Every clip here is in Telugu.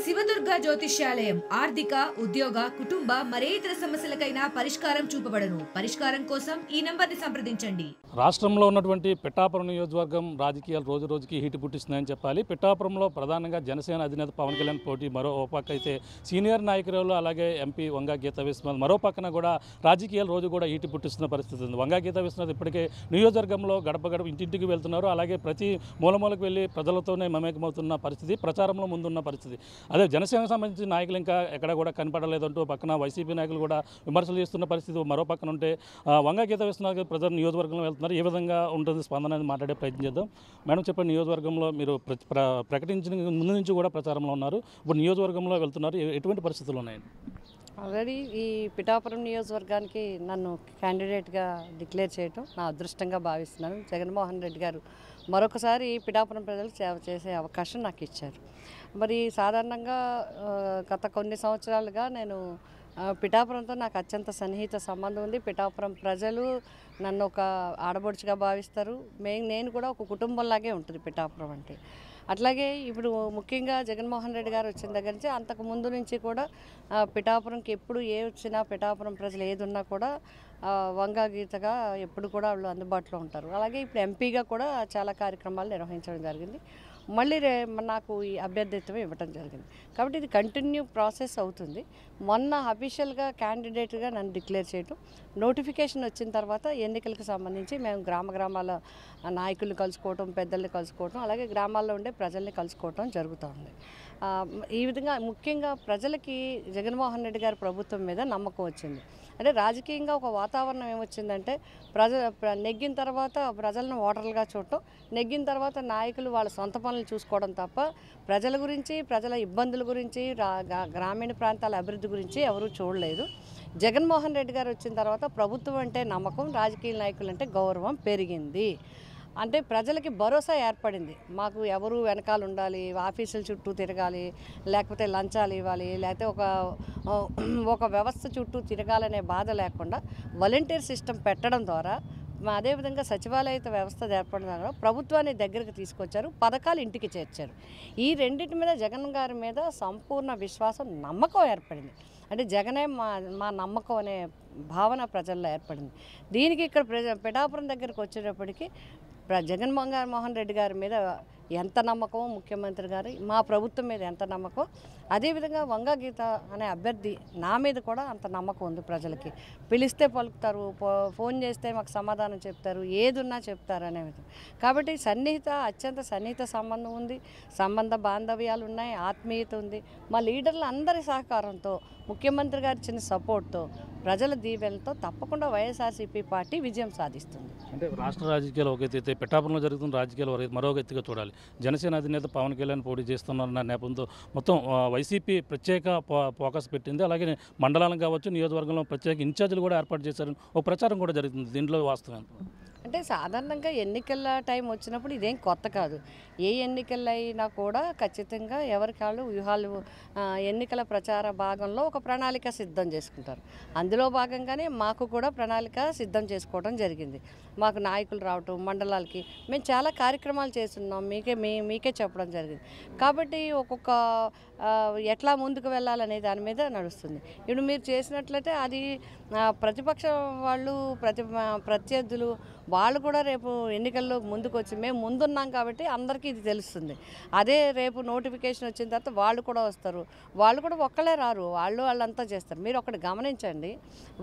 శివదుర్గ జ్యోతిష్యాలయం ఆర్థిక ఉద్యోగ కుటుంబ మరే ఇతర సమస్యలకైనా పరిష్కారం చూపబడను. పరిష్కారం కోసం ఈ నంబర్ని సంప్రదించండి. రాష్ట్రంలో ఉన్నటువంటి పిఠాపురం నియోజకవర్గం రాజకీయాలు రోజు రోజుకి హీటు పుట్టిస్తున్నాయని చెప్పాలి. పిఠాపురంలో ప్రధానంగా జనసేన అధినేత పవన్ కళ్యాణ్ పోటీ, మరో పక్క అయితే సీనియర్ నాయకురాలు అలాగే ఎంపీ వంగా గీతా విశ్వనాథ్, మరో పక్కన కూడా రాజకీయాలు రోజు కూడా హీటు పుట్టిస్తున్న పరిస్థితి ఉంది. వంగా గీతా విశ్వనాథ్ ఇప్పటికే నియోజకవర్గంలో గడప గడప ఇంటింటికి వెళ్తున్నారు. అలాగే ప్రతి మూలమూలకు వెళ్ళి ప్రజలతోనే మమేకమవుతున్న పరిస్థితి, ప్రచారంలో ముందున్న పరిస్థితి. అదే జనసేనకు సంబంధించిన నాయకులు ఇంకా ఎక్కడ కూడా కనపడలేదంటూ పక్కన వైసీపీ నాయకులు కూడా విమర్శలు చేస్తున్న పరిస్థితి మరో పక్కన ఉంటే వంగా గీతా విశ్వనాథ్ ప్రజలు నియోజకవర్గంలో వెళ్తున్నారు. ఏ విధంగా ఉంటుంది స్పందన అనేది మాట్లాడే ప్రయత్నం చేద్దాం. మేడం చెప్పండి, నియోజకవర్గంలో మీరు ప్రకటించిన ముందు నుంచి కూడా ప్రచారంలో ఉన్నారు, ఇప్పుడు నియోజకవర్గంలో వెళ్తున్నారు, ఎటువంటి పరిస్థితులు ఉన్నాయండి? ఆల్రెడీ ఈ పిఠాపురం నియోజకవర్గానికి నన్ను క్యాండిడేట్గా డిక్లేర్ చేయడం నా అదృష్టంగా భావిస్తున్నాను. జగన్మోహన్ రెడ్డి గారు మరొకసారి పిఠాపురం ప్రజలకు సేవ చేసే అవకాశం నాకు ఇచ్చారు. మరి సాధారణంగా గత కొన్ని సంవత్సరాలుగా నేను పిఠాపురంతో నాకు అత్యంత సన్నిహిత సంబంధం ఉంది. పిఠాపురం ప్రజలు నన్ను ఒక ఆడబడుచుగా భావిస్తారు. నేను కూడా ఒక కుటుంబంలాగే ఉంటుంది పిఠాపురం అంటే. అట్లాగే ఇప్పుడు ముఖ్యంగా జగన్మోహన్ రెడ్డి గారు వచ్చిన దగ్గర నుంచి అంతకు ముందు నుంచి కూడా పిఠాపురంకి ఎప్పుడు ఏ వచ్చినా పిఠాపురం ప్రజలు ఏది ఉన్నా కూడా వంగా గీతగా ఎప్పుడు కూడా వాళ్ళు అందుబాటులో ఉంటారు. అలాగే ఇప్పుడు ఎంపీగా కూడా చాలా కార్యక్రమాలు నిర్వహించడం జరిగింది. మళ్ళీ నాకు ఈ అభ్యర్థిత్వం ఇవ్వడం జరిగింది. కాబట్టి ఇది కంటిన్యూ ప్రాసెస్ అవుతుంది. మొన్న అఫీషియల్గా క్యాండిడేట్గా నన్ను డిక్లేర్ చేయడం, నోటిఫికేషన్ వచ్చిన తర్వాత ఎన్నికలకు సంబంధించి మేము గ్రామాల నాయకులను కలుసుకోవటం, పెద్దల్ని కలుసుకోవటం, అలాగే గ్రామాల్లో ఉండే ప్రజల్ని కలుసుకోవటం జరుగుతూ ఉంది. ఈ విధంగా ముఖ్యంగా ప్రజలకి జగన్మోహన్ రెడ్డి గారి ప్రభుత్వం మీద నమ్మకం వచ్చింది. అంటే రాజకీయంగా ఒక వాతావరణం ఏమొచ్చిందంటే నెగ్గిన తర్వాత ప్రజలను ఓటర్లుగా చూడటం, నెగ్గిన తర్వాత నాయకులు వాళ్ళ సొంత పనులు చూసుకోవడం తప్ప ప్రజల గురించి, ప్రజల ఇబ్బందుల గురించి, గ్రామీణ ప్రాంతాల అభివృద్ధి గురించి ఎవరూ చూడలేదు. జగన్మోహన్ రెడ్డి గారు వచ్చిన తర్వాత ప్రభుత్వం అంటే నమ్మకం, రాజకీయ నాయకులు అంటే గౌరవం పెరిగింది. అంటే ప్రజలకి భరోసా ఏర్పడింది. మాకు ఎవరు వెనకాల ఉండాలి, ఆఫీసుల చుట్టూ తిరగాలి, లేకపోతే లంచాలు ఇవ్వాలి, లేకపోతే ఒక వ్యవస్థ చుట్టూ తిరగాలనే బాధ లేకుండా వాలంటీర్ సిస్టమ్ పెట్టడం ద్వారా, అదేవిధంగా సచివాలయ వ్యవస్థ ఏర్పడడం ద్వారా ప్రభుత్వాన్ని దగ్గరకు తీసుకొచ్చారు, పథకాలు ఇంటికి చేర్చారు. ఈ రెండింటి మీద జగన్ గారి మీద సంపూర్ణ విశ్వాసం, నమ్మకం ఏర్పడింది. అంటే జగనే మా నమ్మకం అనే భావన ప్రజల్లో ఏర్పడింది. దీనికి ఇక్కడ పిఠాపురం దగ్గరకు వచ్చేటప్పటికి జగన్మోహన్ రెడ్డి గారి మీద ఎంత నమ్మకమో, ముఖ్యమంత్రి గారు మా ప్రభుత్వం మీద ఎంత నమ్మకం, అదేవిధంగా వంగా గీత అనే అభ్యర్థి నా మీద కూడా అంత నమ్మకం ఉంది. ప్రజలకి పిలిస్తే పలుకుతారు, ఫోన్ చేస్తే మాకు సమాధానం చెప్తారు, ఏదున్నా చెప్తారు అనే విధంగా. కాబట్టి అత్యంత సన్నిహిత సంబంధం ఉంది, సంబంధ బాంధవ్యాలు ఉన్నాయి, ఆత్మీయత ఉంది. మా లీడర్ల అందరి సహకారంతో, ముఖ్యమంత్రి గారి చిన్న సపోర్ట్తో, ప్రజల దీవెనలతో తప్పకుండా వైఎస్ఆర్సీపీ పార్టీ విజయం సాధిస్తుంది. అంటే రాష్ట్ర రాజకీయాలు ఒక ఎత్తు అయితే పిఠాపురంలో జరుగుతున్న రాజకీయాలు మరొక ఎత్తుగా చూడాలి. జనసేన అధినేత పవన్ కళ్యాణ్ పోటీ చేస్తున్నారన్న నేపథ్యంతో మొత్తం వైసీపీ ప్రత్యేక ఫోకస్ పెట్టింది. అలాగే మండలాలకు కావచ్చు, నియోజకవర్గంలో ప్రత్యేక ఇన్ఛార్జీలు కూడా ఏర్పాటు చేశారని ఒక ప్రచారం కూడా జరుగుతుంది. దీంట్లో వాస్తవం అంటే సాధారణంగా ఎన్నికల టైం వచ్చినప్పుడు ఇదేం కొత్త కాదు. ఏ ఎన్నికలు అయినా కూడా ఖచ్చితంగా ఎవరికాళ్ళు వ్యూహాలు, ఎన్నికల ప్రచార భాగంలో ఒక ప్రణాళిక సిద్ధం చేసుకుంటారు. అందులో భాగంగానే మాకు కూడా ప్రణాళిక సిద్ధం చేసుకోవడం జరిగింది. మాకు నాయకులు రావటం, మండలాలకి మేము చాలా కార్యక్రమాలు చేస్తున్నాం, మీకే చెప్పడం జరిగింది. కాబట్టి ఒక్కొక్క ఎట్లా ముందుకు వెళ్ళాలనే దాని మీద నడుస్తుంది. ఇప్పుడు మీరు చేసినట్లయితే అది ప్రతిపక్షం వాళ్ళు, ప్రత్యర్థులు వాళ్ళు కూడా రేపు ఎన్నికల్లో ముందుకు వచ్చి మేము ముందున్నాం కాబట్టి అందరికీ ఇది తెలుస్తుంది. అదే రేపు నోటిఫికేషన్ వచ్చిన తర్వాత వాళ్ళు కూడా వస్తారు. వాళ్ళు కూడా ఒక్కలే రారు, వాళ్ళంతా చేస్తారు. మీరు ఒకటి గమనించండి,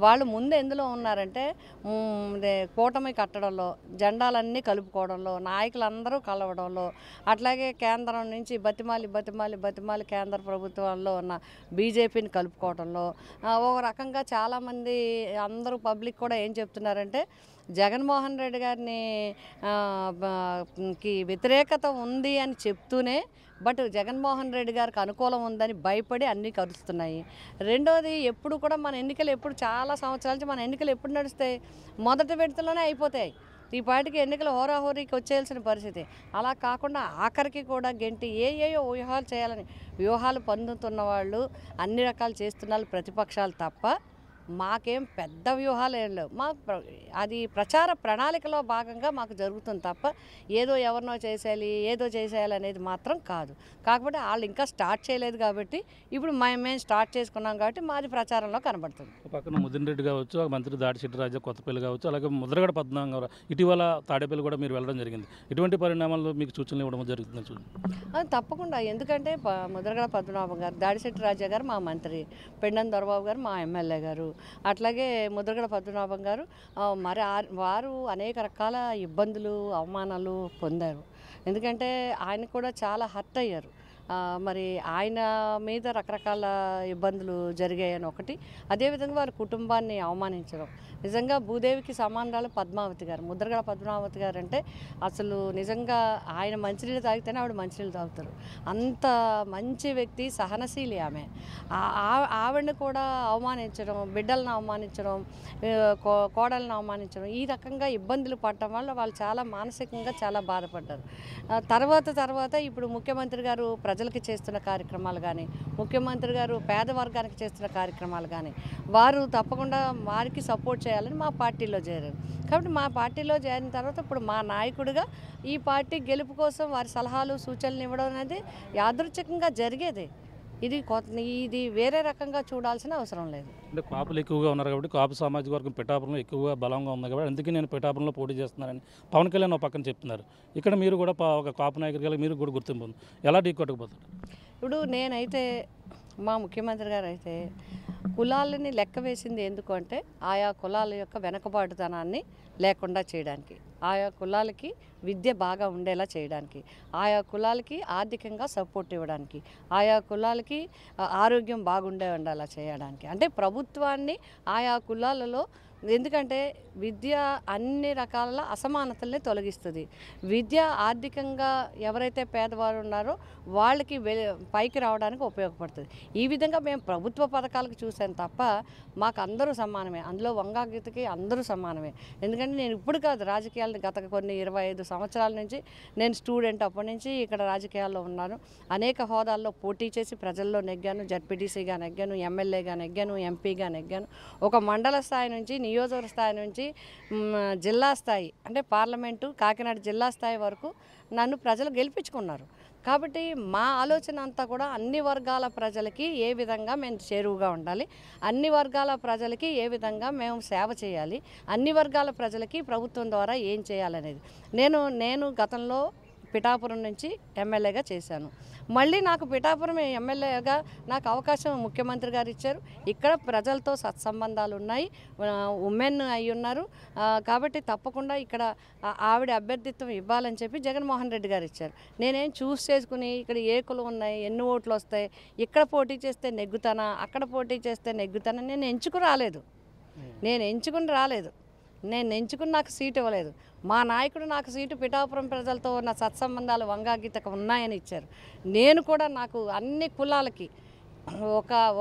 వాళ్ళు ముందు ఎందులో ఉన్నారంటే కూటమి కట్టడంలో, జెండాలన్నీ కలుపుకోవడంలో, నాయకులందరూ కలవడంలో, అట్లాగే కేంద్రం నుంచి బతిమాలి కేంద్ర ప్రభుత్వంలో ఉన్న బీజేపీని కలుపుకోవడంలో, ఒక రకంగా చాలామంది అందరూ పబ్లిక్ కూడా ఏం చెప్తున్నారంటే జగన్మోహన్ రెడ్డి గారిని వ్యతిరేకత ఉంది అని చెప్తూనే, బట్ జగన్మోహన్ రెడ్డి గారికి అనుకూలం ఉందని భయపడి అన్నీ కలుస్తున్నాయి. రెండోది, ఎప్పుడు కూడా మన ఎన్నికలు చాలా సంవత్సరాల నుంచి మన ఎన్నికలు ఎప్పుడు నడుస్తాయి, మొదటి విడతలోనే అయిపోతాయి. ఈ పార్టీకి ఎన్నికలు హోరాహోరీకి వచ్చేయాల్సిన పరిస్థితి. అలా కాకుండా ఆఖరికి కూడా గెంటి ఏయో వ్యూహాలు చేయాలని వ్యూహాలు పొందుతున్న వాళ్ళు, అన్ని రకాలు చేస్తున్నారు ప్రతిపక్షాలు తప్ప మాకేం పెద్ద వ్యూహాలు ఏం లేవు. అది ప్రచార ప్రణాళికలో భాగంగా మాకు జరుగుతుంది తప్ప ఏదో ఎవరినో చేసేయాలి అనేది మాత్రం కాదు. కాకపోతే వాళ్ళు ఇంకా స్టార్ట్ చేయలేదు కాబట్టి ఇప్పుడు మేము స్టార్ట్ చేసుకున్నాం కాబట్టి మాది ప్రచారంలో కనబడుతుంది. పక్కన ముదిన్ రెడ్డి కావచ్చు, మంత్రి దాడిశెట్టి రాజా కొత్తపల్లి కావచ్చు, అలాగే ముద్రగడ పద్మనాభం గారు ఇటీవల తాడేపల్లి కూడా మీరు వెళ్ళడం జరిగింది. ఇటువంటి పరిణామాల్లో మీకు సూచనలు ఇవ్వడం జరుగుతుందని చూడండి. తప్పకుండా, ఎందుకంటే ముద్రగడ పద్మనాభం గారు, దాడిశెట్టి రాజా గారు మా మంత్రి, పెండం దొరబాబు గారు మా ఎమ్మెల్యే గారు, అట్లాగే ముద్రగడ పద్మనాభం గారు మరి వారు అనేక రకాల ఇబ్బందులు అవమానాలు పొందారు. ఎందుకంటే ఆయన కూడా చాలా హర్ట్ అయ్యారు. మరి ఆయన మీద రకరకాల ఇబ్బందులు జరిగాయని ఒకటి, అదేవిధంగా వారి కుటుంబాన్ని అవమానించడం. నిజంగా భూదేవికి సమానరాలు పద్మావతి గారు, ముద్రగడ పద్మావతి గారు అంటే అసలు నిజంగా ఆయన మంచినీళ్ళు తాగితేనే ఆవిడ మంచినీళ్ళు తాగుతారు. అంత మంచి వ్యక్తి, సహనశీలి ఆమె. ఆవిడని కూడా అవమానించడం, బిడ్డలను అవమానించడం, కోడలను అవమానించడం, ఈ రకంగా ఇబ్బందులు పడటం వల్ల వాళ్ళు చాలా మానసికంగా చాలా బాధపడ్డారు. తర్వాత ఇప్పుడు ముఖ్యమంత్రి గారు ప్రజలకి చేస్తున్న కార్యక్రమాలు కానీ, ముఖ్యమంత్రి గారు పేద వర్గానికి చేస్తున్న కార్యక్రమాలు కానీ, వారు తప్పకుండా వారికి సపోర్ట్ చేయాలని మా పార్టీలో చేరారు. కాబట్టి మా పార్టీలో చేరిన తర్వాత ఇప్పుడు మా నాయకుడిగా ఈ పార్టీ గెలుపు కోసం వారి సలహాలు సూచనలు ఇవ్వడం అనేది యాదృచ్ఛికంగా జరిగేది. ఇది వేరే రకంగా చూడాల్సిన అవసరం లేదు. అంటే కాపులు ఎక్కువగా ఉన్నారు కాబట్టి, కాపు సామాజిక వర్గం పిఠాపురంలో ఎక్కువగా బలంగా ఉంది కాబట్టి అందుకే నేను పిఠాపురంలో పోటీ చేస్తున్నానని పవన్ కళ్యాణ్ ఒక పక్కన చెప్తున్నారు. ఇక్కడ మీరు కూడా ఒక కాపు నాయకుడిగా మీరు కూడా గుర్తింపు ఉంది. ఎలా ఢీ కొట్టకపోతారు? ఇప్పుడు నేనైతే మా ముఖ్యమంత్రి గారు అయితే కులాలని లెక్క వేసింది ఎందుకు అంటే ఆయా కులాల యొక్క వెనకబాటుతనాన్ని లేకుండా చేయడానికి, ఆయా కులాలకి విద్య బాగా ఉండేలా చేయడానికి, ఆయా కులాలకి ఆర్థికంగా సపోర్ట్ ఇవ్వడానికి, ఆయా కులాలకి ఆరోగ్యం బాగుండే ఉండేలా చేయడానికి. అంటే ప్రభుత్వాన్ని ఆయా కులాలలో, ఎందుకంటే విద్య అన్ని రకాల అసమానతల్ని తొలగిస్తుంది. విద్య ఆర్థికంగా ఎవరైతే పేదవారు ఉన్నారో వాళ్ళకి పైకి రావడానికి ఉపయోగపడుతుంది. ఈ విధంగా మేము ప్రభుత్వ పథకాలకు చూసాను తప్ప మాకు అందరూ సమానమే. అందులో వంగా గీతకి అందరూ సమానమే. ఎందుకంటే నేను ఇప్పుడు కాదు, రాజకీయాలను గత కొన్ని 25 సంవత్సరాల నుంచి నేను స్టూడెంట్, అప్పటి నుంచి ఇక్కడ రాజకీయాల్లో ఉన్నాను. అనేక హోదాల్లో పోటీ చేసి ప్రజల్లో నెగ్గాను. జడ్పీటీసీగా నెగ్గాను, ఎమ్మెల్యేగా నెగ్గాను, ఎంపీగా నెగ్గాను. ఒక మండల స్థాయి నుంచి, నియోజకవర్గ స్థాయి నుంచి జిల్లా స్థాయి అంటే పార్లమెంటు కాకినాడ జిల్లా స్థాయి వరకు నన్ను ప్రజలు గెలిపించుకున్నారు. కాబట్టి మా ఆలోచన అంతా కూడా అన్ని వర్గాల ప్రజలకి ఏ విధంగా మేము చేరువుగా ఉండాలి, అన్ని వర్గాల ప్రజలకి ఏ విధంగా మేము సేవ చేయాలి, అన్ని వర్గాల ప్రజలకి ప్రభుత్వం ద్వారా ఏం చేయాలనేది. నేను గతంలో పిఠాపురం నుంచి ఎమ్మెల్యేగా చేశాను. మళ్ళీ నాకు పిఠాపురం ఎమ్మెల్యేగా నాకు అవకాశం ముఖ్యమంత్రి గారు ఇచ్చారు. ఇక్కడ ప్రజలతో సత్సంబంధాలు ఉన్నాయి, ఉమెన్ అయి ఉన్నారు. కాబట్టి తప్పకుండా ఇక్కడ ఆవిడ అభ్యర్థిత్వం ఇవ్వాలని చెప్పి జగన్మోహన్ రెడ్డి గారు ఇచ్చారు. నేనేం చూస్ చేసుకుని ఇక్కడ ఏ కులం ఉన్నాయి, ఎన్ని ఓట్లు వస్తాయి, ఇక్కడ పోటీ చేస్తే నెగ్గుతానా, అక్కడ పోటీ చేస్తే నెగ్గుతానా, నేను ఎంచుకుని రాలేదు. నేను ఎంచుకుని నాకు సీటు ఇవ్వలేదు. మా నాయకుడు నాకు సీటు పిఠాపురం ప్రజలతో ఉన్న సత్సంబంధాలు వంగాగీతకు ఉన్నాయని ఇచ్చారు. నేను కూడా నాకు అన్ని కులాలకి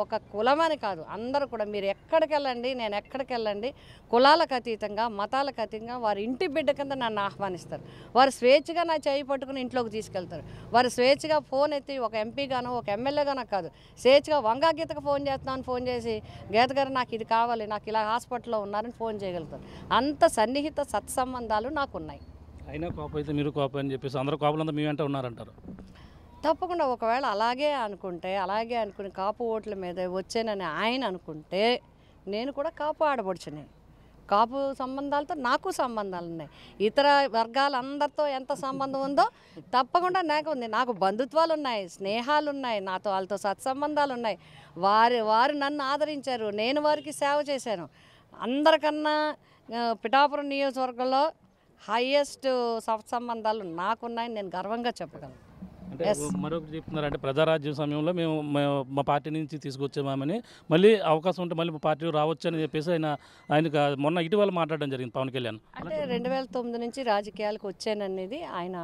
ఒక కులమని కాదు, అందరూ కూడా మీరు ఎక్కడికి వెళ్ళండి, నేను ఎక్కడికి వెళ్ళండి, కులాలకు అతీతంగా మతాలకు అతీతంగా వారి ఇంటి బిడ్డ కింద నన్ను ఆహ్వానిస్తారు. వారు స్వేచ్ఛగా నా చేయి పట్టుకుని ఇంట్లోకి తీసుకెళ్తారు. వారు స్వేచ్ఛగా ఫోన్ ఎత్తి ఒక ఎంపీగానో ఒక ఎమ్మెల్యేగానో కాదు, స్వేచ్ఛగా వంగా గీతకు ఫోన్ చేసి గీత గారు నాకు ఇది కావాలి, నాకు ఇలా హాస్పిటల్లో ఉన్నారని ఫోన్ చేయగలుగుతారు. అంత సన్నిహిత సత్సంబంధాలు నాకున్నాయి. అయినా కోపం అయితే మీరు కోపం అని చెప్పేసి అందరూ కోపలంతా మీ వెంట ఉన్నారంటారు. తప్పకుండా ఒకవేళ అలాగే అనుకుని కాపు ఓట్ల మీద వచ్చానని ఆయన అనుకుంటే నేను కూడా కాపు ఆడబడుచుని. కాపు సంబంధాలతో నాకు సంబంధాలు ఉన్నాయి. ఇతర వర్గాలందరితో ఎంత సంబంధం ఉందో తప్పకుండా నాకు ఉంది. నాకు బంధుత్వాలు ఉన్నాయి, స్నేహాలు ఉన్నాయి, వాళ్ళతో సత్సంబంధాలు ఉన్నాయి. వారు నన్ను ఆదరించారు, నేను వారికి సేవ చేశాను. అందరికన్నా పిఠాపురం నియోజకవర్గంలో హైయెస్ట్ సత్సంబంధాలు నాకున్నాయని నేను గర్వంగా చెప్పగలను. అంటే మరొకటి చెప్తున్నారు, అంటే ప్రజారాజ్యం సమయంలో మేము మా పార్టీ నుంచి తీసుకొచ్చామని, మళ్ళీ అవకాశం ఉంటే మళ్ళీ మా పార్టీ రావచ్చు అని చెప్పేసి ఆయనకు మొన్న ఇటీవల మాట్లాడడం జరిగింది పవన్ కళ్యాణ్. అంటే 2009 నుంచి రాజకీయాలకు వచ్చాననేది ఆయన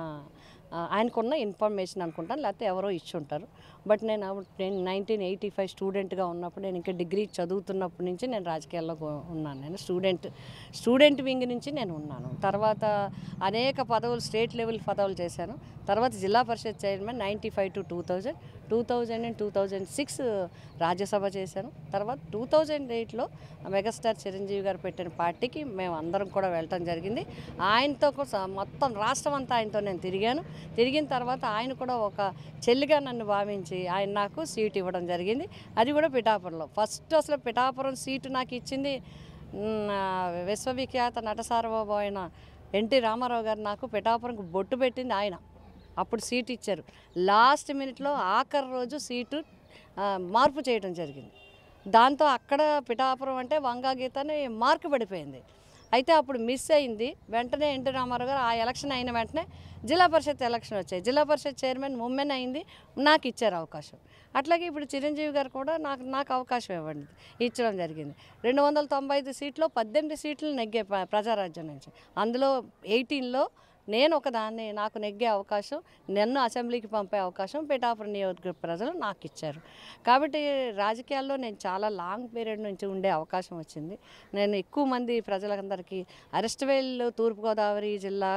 ఆయనకున్న ఇన్ఫర్మేషన్ అనుకుంటాను, లేకపోతే ఎవరో ఇచ్చి ఉంటారు. బట్ నేను 1985 స్టూడెంట్గా ఉన్నప్పుడు, నేను ఇంకా డిగ్రీ చదువుతున్నప్పటి నుంచి నేను రాజకీయాల్లో ఉన్నాను. నేను స్టూడెంట్ వింగ్ నుంచి నేను ఉన్నాను. తర్వాత అనేక పదవులు, స్టేట్ లెవెల్ పదవులు చేశాను. తర్వాత జిల్లా పరిషత్ చైర్మన్ 95 to 2000, 2000 and 2006 రాజ్యసభ చేశాను. తర్వాత 2008లో మెగాస్టార్ చిరంజీవి గారు పెట్టిన పార్టీకి మేము అందరం కూడా వెళ్ళటం జరిగింది. ఆయనతో మొత్తం రాష్ట్రం అంతా ఆయనతో నేను తిరిగిన తర్వాత ఆయన కూడా ఒక చెల్లిగా నన్ను భావించి ఆయన నాకు సీటు ఇవ్వడం జరిగింది. అది కూడా పిఠాపురంలో. ఫస్ట్ అసలు పిఠాపురం సీటు నాకు ఇచ్చింది విశ్వవిఖ్యాత నట సార్వభౌమైన ఎన్టీ రామారావు గారు నాకు పిఠాపురంకు బొట్టు పెట్టింది ఆయన. అప్పుడు సీటు ఇచ్చారు. లాస్ట్ మినిట్లో ఆఖరి రోజు సీటు మార్పు చేయడం జరిగింది. దాంతో అక్కడ పిఠాపురం అంటే వంగా గీతని మార్కు పడిపోయింది. అయితే అప్పుడు మిస్ అయింది. వెంటనే ఎన్టీ రామారావు గారు ఆ ఎలక్షన్ అయిన వెంటనే జిల్లా పరిషత్ ఎలక్షన్ వచ్చాయి. జిల్లా పరిషత్ చైర్మన్ ఉమెన్ అయింది, నాకు ఇచ్చారు అవకాశం. అట్లాగే ఇప్పుడు చిరంజీవి గారు కూడా నాకు అవకాశం ఇచ్చడం జరిగింది. 295 సీట్లో 18 సీట్లు నెగ్గే ప్రజారాజ్యం నుంచి. అందులో 18లో నేను ఒకదాన్ని, నాకు నెగ్గే అవకాశం, నన్ను అసెంబ్లీకి పంపే అవకాశం పిఠాపురం నియోజకవర్గ ప్రజలు నాకు ఇచ్చారు. కాబట్టి రాజకీయాల్లో నేను చాలా లాంగ్ పీరియడ్ నుంచి ఉండే అవకాశం వచ్చింది. నేను ఎక్కువ మంది ప్రజలందరికీ అరెస్ట్వేల్ తూర్పుగోదావరి జిల్లా,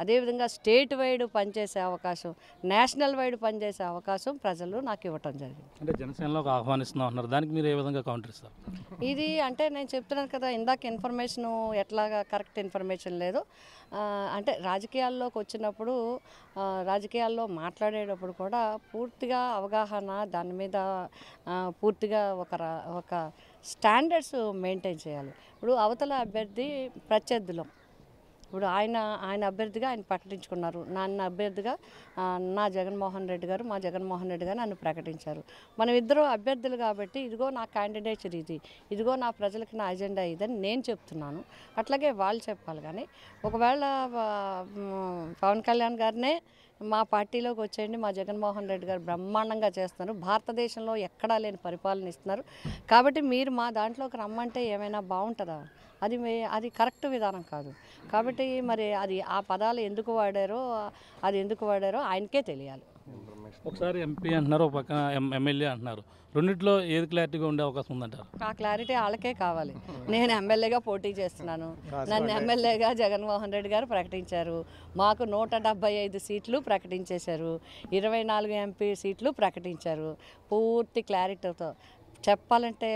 అదేవిధంగా స్టేట్ వైడ్ పనిచేసే అవకాశం, నేషనల్ వైడ్ పనిచేసే అవకాశం ప్రజలు నాకు ఇవ్వటం జరిగింది. అంటే జనసేనలోకి ఆహ్వానిస్తున్నాం అన్నారు, దానికి మీరు ఏ విధంగా కౌంటర్ ఇస్తారు? ఇది అంటే నేను చెప్తున్నాను కదా, ఇందాక ఇన్ఫర్మేషను ఎట్లాగా కరెక్ట్ ఇన్ఫర్మేషన్ లేదు. అంటే రాజకీయాల్లోకి వచ్చినప్పుడు, రాజకీయాల్లో మాట్లాడేటప్పుడు కూడా పూర్తిగా అవగాహన, దాని మీద పూర్తిగా ఒక స్టాండర్డ్స్ మెయింటైన్ చేయాలి. ఇప్పుడు అవతల అభ్యర్థి ప్రత్యర్థులం, ఇప్పుడు ఆయన అభ్యర్థిగా ఆయన ప్రకటించుకున్నారు, నన్ను అభ్యర్థిగా మా జగన్మోహన్ రెడ్డి గారు నన్ను ప్రకటించారు. మనం ఇద్దరు అభ్యర్థులు కాబట్టి ఇదిగో నా క్యాండిడేచర్ ఇదిగో నా ప్రజలకి నా అజెండా ఇదని నేను చెప్తున్నాను. అట్లాగే వాళ్ళు చెప్పాలి. కానీ ఒకవేళ పవన్ కళ్యాణ్ గారినే మా పార్టీలోకి వచ్చేయండి, మా జగన్మోహన్ రెడ్డి గారు బ్రహ్మాండంగా చేస్తున్నారు, భారతదేశంలో ఎక్కడా లేని పరిపాలన ఇస్తున్నారు, కాబట్టి మీరు మా దాంట్లోకి రమ్మంటే ఏమైనా బాగుంటుందా? అది కరెక్ట్ విధానం కాదు. కాబట్టి మరి ఆ పదాలు ఎందుకు వాడారో ఆయనకే తెలియాలి. ఒకసారి ఎంపీ అంటున్నారు, ఒక పక్కన ఎమ్మెల్యే అంటున్నారు. రెండిట్లో ఏది క్లారిటీగా ఉండే అవకాశం ఉందంటారు? ఆ క్లారిటీ వాళ్ళకే కావాలి. నేను ఎమ్మెల్యేగా పోటీ చేస్తున్నాను, నన్ను ఎమ్మెల్యేగా జగన్మోహన్ రెడ్డి గారు ప్రకటించారు. మాకు 175 సీట్లు ప్రకటించేశారు, 24 ఎంపీ సీట్లు ప్రకటించారు. పూర్తి క్లారిటీతో చెప్పాలంటే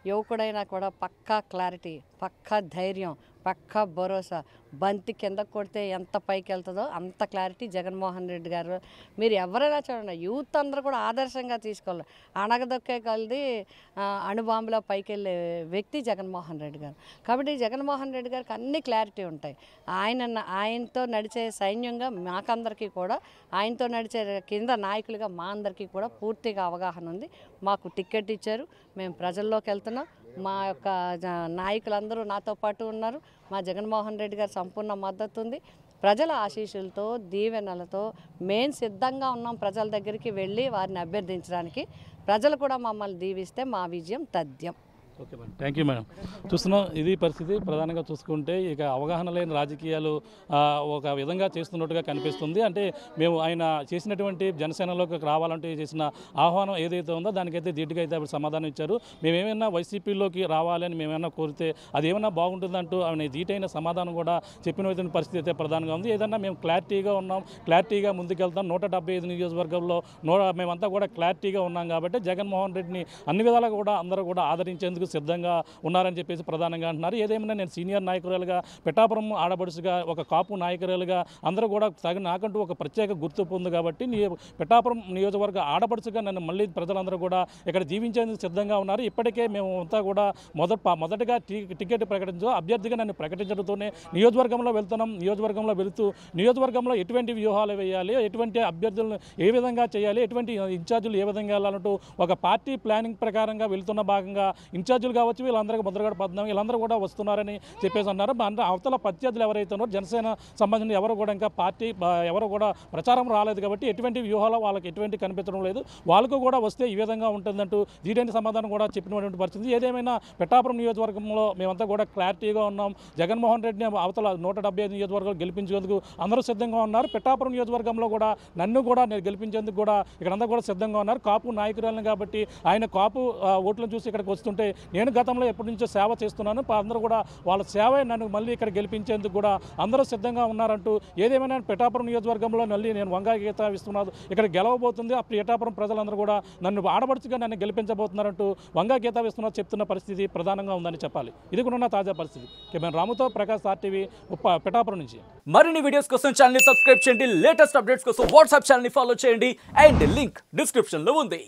యువకుడైనా కూడా పక్కా క్లారిటీ, పక్కా ధైర్యం, పక్కా భరోసా. బంతి కింద కొడితే ఎంత పైకి వెళ్తుందో అంత క్లారిటీ జగన్మోహన్ రెడ్డి గారు. మీరు ఎవరైనా చూడండి, యూత్ అందరూ కూడా ఆదర్శంగా తీసుకోవాలి. అణగదొక్కే కొలది అణుబాంబులో పైకి వెళ్ళే వ్యక్తి జగన్మోహన్ రెడ్డి గారు. కాబట్టి జగన్మోహన్ రెడ్డి గారికి అన్ని క్లారిటీ ఉంటాయి. ఆయనతో నడిచే సైన్యంగా మాకందరికీ కూడా, ఆయనతో నడిచే కింద నాయకులుగా మా అందరికీ కూడా పూర్తిగా అవగాహన ఉంది. మాకు టికెట్ ఇచ్చారు, మేము ప్రజల్లోకి వెళ్తున్నాం. మా యొక్క నాయకులందరూ నాతో పాటు ఉన్నారు. మా జగన్మోహన్ రెడ్డి గారు సంపూర్ణ మద్దతు ఉంది. ప్రజల ఆశీస్సులతో, దీవెనలతో మేము సిద్ధంగా ఉన్నాం ప్రజల దగ్గరికి వెళ్ళి వారిని అభ్యర్థించడానికి. ప్రజలు కూడా మమ్మల్ని దీవిస్తే మా విజయం తథ్యం. Okay madam, thank you madam. చూస్తున్నాం, ఇది పరిస్థితి. ప్రధానంగా చూసుకుంటే ఇక అవగాహన లేని రాజకీయాలు ఒక విధంగా చేస్తున్నట్టుగా కనిపిస్తుంది. అంటే మేము ఆయన చేసినటువంటి జనసేనలోకి రావాలంటే చేసిన ఆహ్వానం ఏదైతే ఉందో దానికైతే ధీటుగా అయితే అప్పుడు సమాధానం ఇచ్చారు. మేమేమైనా వైసీపీలోకి రావాలని మేమైనా కోరితే అది ఏమైనా బాగుంటుందంటూ ఆయన ధీటైన సమాధానం కూడా చెప్పిన పరిస్థితి అయితే ప్రధానంగా ఉంది. ఏదన్నా మేము క్లారిటీగా ఉన్నాం, క్లారిటీగా ముందుకెళ్తాం. 175 నియోజకవర్గంలో మేమంతా కూడా క్లారిటీగా ఉన్నాం కాబట్టి జగన్మోహన్ రెడ్డిని అన్ని విధాలుగా కూడా అందరూ కూడా ఆదరించేందుకు సిద్ధంగా ఉన్నారని చెప్పేసి ప్రధానంగా అంటున్నారు. ఏదేమైనా నేను సీనియర్ నాయకురాలుగా, పిఠాపురం ఆడపడుచుగా, ఒక కాపు నాయకురాలుగా అందరూ కూడా నాకంటూ ఒక ప్రత్యేక గుర్తింపు ఉంది కాబట్టి పిఠాపురం నియోజకవర్గ ఆడపడుచుగా నన్ను మళ్ళీ ప్రజలందరూ కూడా ఇక్కడ జీవించేందుకు సిద్ధంగా ఉన్నారు. ఇప్పటికే మేము అంతా కూడా మొదటగా టికెట్ అభ్యర్థిగా నన్ను ప్రకటించడంతోనే నియోజకవర్గంలో వెళ్తున్నాం. నియోజకవర్గంలో ఎటువంటి వ్యూహాలు వేయాలి, ఎటువంటి అభ్యర్థులను ఏ విధంగా చేయాలి, ఎటువంటి ఇన్ఛార్జీలు ఏ విధంగా వెళ్ళాలంటూ ఒక పార్టీ ప్లానింగ్ ప్రకారంగా వెళ్తున్న భాగంగా ఇన్ఛార్జ్ ఇన్ఛార్జీలు కావచ్చు వీళ్ళందరికీ ముద్రగడ పద్మనాభం వీళ్ళందరూ కూడా వస్తున్నారని చెప్పేసి అన్నారు. అంటే అవతల ప్రత్యర్థులు ఎవరైతే ఉన్నారో జనసేన సంబంధించిన ఎవరు కూడా ఇంకా పార్టీ ఎవరు కూడా ప్రచారం రాలేదు కాబట్టి ఎటువంటి వ్యూహాలు వాళ్ళకి ఎటువంటి కనిపించడం లేదు. వాళ్ళకు కూడా వస్తే ఈ విధంగా ఉంటుందంటూ దీటైన సమాధానం కూడా చెప్పినటువంటి పరిస్థితి. ఏదేమైనా పిఠాపురం నియోజకవర్గంలో మేమంతా కూడా క్లారిటీగా ఉన్నాం. జగన్మోహన్ రెడ్డిని అవతల 175 నియోజకవర్గాలు గెలిపించేందుకు అందరూ సిద్ధంగా ఉన్నారు. పిఠాపురం నియోజకవర్గంలో కూడా నన్ను కూడా నేను గెలిపించేందుకు కూడా ఇక్కడంతా కూడా సిద్ధంగా ఉన్నారు. కాపు నాయకురాలను కాబట్టి ఆయన కాపు ఓట్లను చూసి ఇక్కడికి వస్తుంటే నేను గతంలో ఎప్పటి నుంచో సేవ చేస్తున్నాను. అందరూ కూడా వాళ్ళ సేవే నన్ను మళ్ళీ ఇక్కడ గెలిపించేందుకు కూడా అందరూ సిద్ధంగా ఉన్నారంటూ ఏదేమైనా పిఠాపురం నియోజకవర్గంలో మళ్ళీ నేను వంగా గీత విశ్వనాథ్ ఇక్కడ గెలవబోతుంది. ఆ పిఠాపురం ప్రజలందరూ కూడా నన్ను ఆడబడుచుగా నన్ను గెలిపించబోతున్నారంటూ వంగా గీత విశ్వనాథ్ చెప్తున్న పరిస్థితి ప్రధానంగా ఉందని చెప్పాలి. ఇది కూడా ఉన్న తాజా పరిస్థితి. కెమెరా రాముతో ప్రకాష్ RTV పిఠాపురం నుంచి. మరిన్ని వీడియోస్ కోసం ఛానల్ ని సబ్స్క్రైబ్ చేయండి. లేటెస్ట్ అప్డేట్స్ కోసం వాట్సాప్ ఛానల్ ని ఫాలో చేయండి. అండ్ లింక్ డిస్క్రిప్షన్ లో ఉంది.